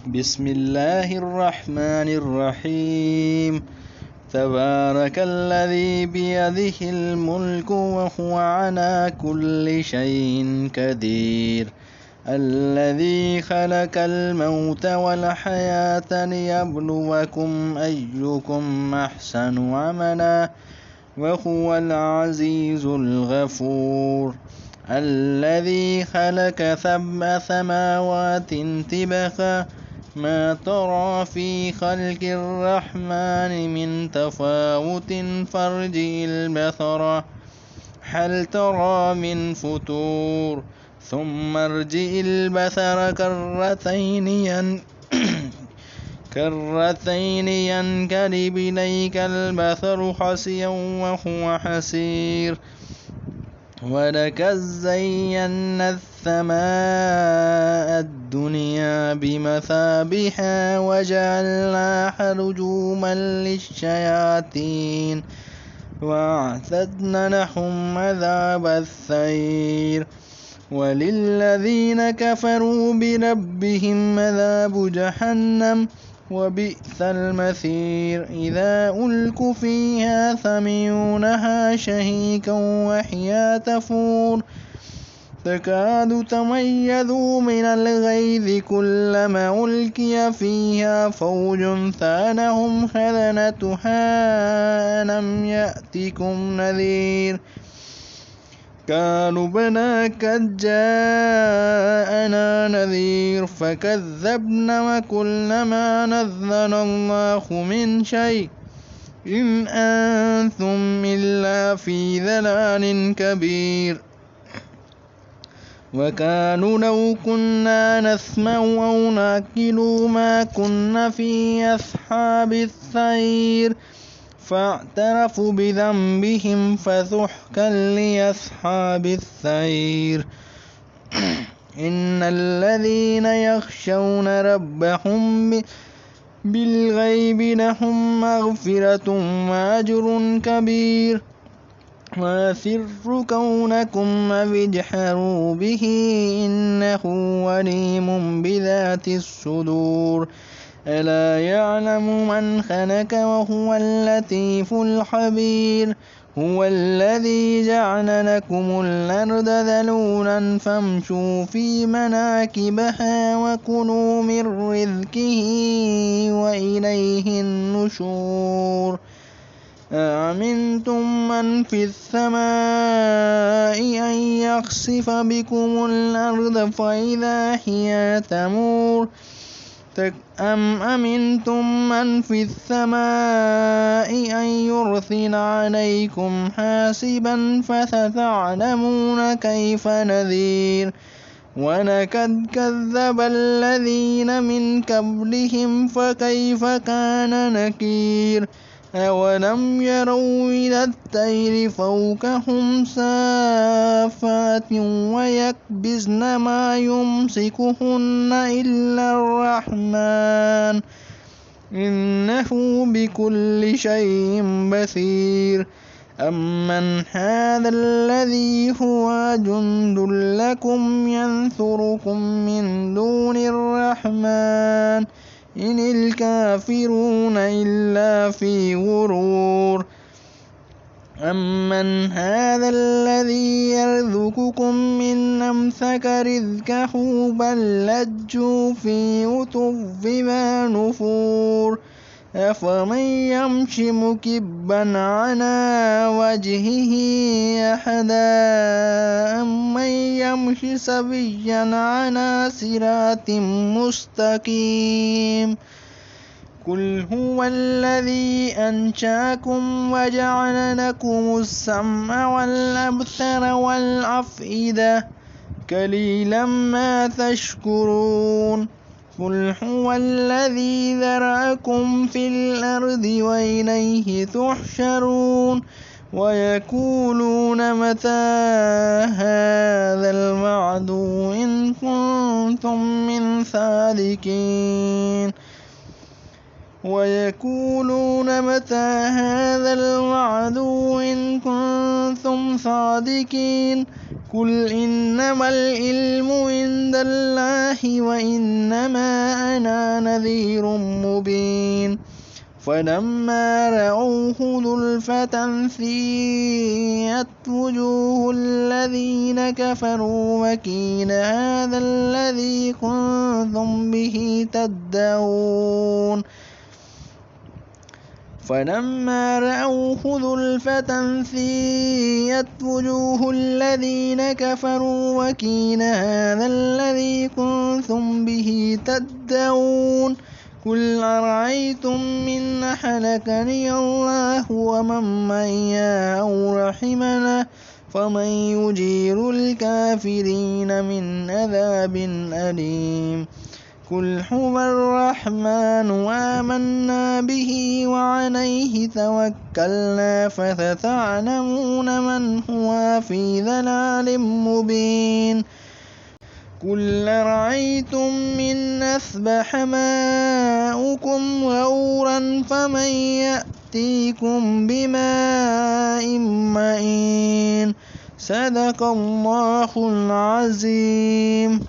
بسم الله الرحمن الرحيم. تبارك الذي بيده الملك وهو على كل شيء قدير، الذي خلق الموت والحياة ليبلوكم أيكم أحسن عملا وهو العزيز الغفور. الذي خلق 7 سماوات طباقا ما ترى في خلق الرحمن من تفاوت فارجع البصر هل ترى من فتور ثم ارجع البصر كرتين ينقلب إليك البصر خاسئا وهو حسير. ولقد زينا السماء الدنيا بمصابيح وجعلناها رجوما للشياطين وأعتدنا لهم عذاب السعير. وللذين كفروا بربهم عذاب جهنم وبئس المصير. إذا ألقوا فيها سمعونها شهيقا وهي تفور تكاد تميز من الغيظ كلما ألقي فيها فوج سألهم خزنتها ألم يأتكم نذير قالوا بلى قد جاءنا نذير فكذبنا وقلنا ما نزل الله من شيء إن أنتم إلا في ضلال كبير. وقالوا لو كنا نسمع أو نعقل ما كنا في أصحاب السعير فاعترفوا بذنبهم فسحقا لأصحاب السعير. إن الذين يخشون ربهم بالغيب لهم مغفرة وأجر كبير. وأسروا قولكم أو اجهروا به إنه عليم بذات الصدور. ألا يعلم من خلق وهو اللطيف الخبير. هو الذي جعل لكم الأرض ذلولا فامشوا في مناكبها وكلوا من رزقه وإليه النشور. أأمنتم من في السماء أن يخسف بكم الأرض فإذا هي تمور أم أمنتم من في السماء أن يرسل عليكم حاسبا فستعلمون كيف نذير. ولقد كذب الذين من قبلهم فكيف كان نكير. أولم يروا إلى الطير فوقهم صافات ويقبضن ما يمسكهن إلا الرحمن إنه بكل شيء بصير. أمن هذا الذي هو جند لكم ينصركم من دون الرحمن إن الكافرون إلا في غرور. أمن هذا الذي يرزقكم من أمسك رزقه بل لجوا في عتو ونفور. أفمن يمشي مكبا على وجهه أحدا أمن يمشي سويا على صراط مستقيم. قل هو الذي أنشأكم وجعل لكم السمع والأبصار والأفئدة قليلا ما تشكرون. قل هو الذي ذرأكم في الأرض وإليه تحشرون. ويقولون متى هذا الوعد إن كنتم من صادقين. ويقولون متى هذا الوعد إن كنتم صادقين. قل إنما العلم عند الله وإنما أنا نذير مبين فلما رأوه زلفة سيئت وجوه الذين كفروا وقيل هذا الذي كنتم به تدعون فلما رأوه زلفة سيئت وجوه الذين كفروا وقيل هذا الذي كنتم به تدعون قل أرأيتم من أهلكني الله ومن معي أو رحمنا فمن يجير الكافرين من عذاب أليم قل هو الرحمن آمنا به وعليه توكلنا فستعلمون من هو في ضلال مبين قل أرأيتم من أصبح ماؤكم غورا فمن يأتيكم بماء معين صدق الله العظيم.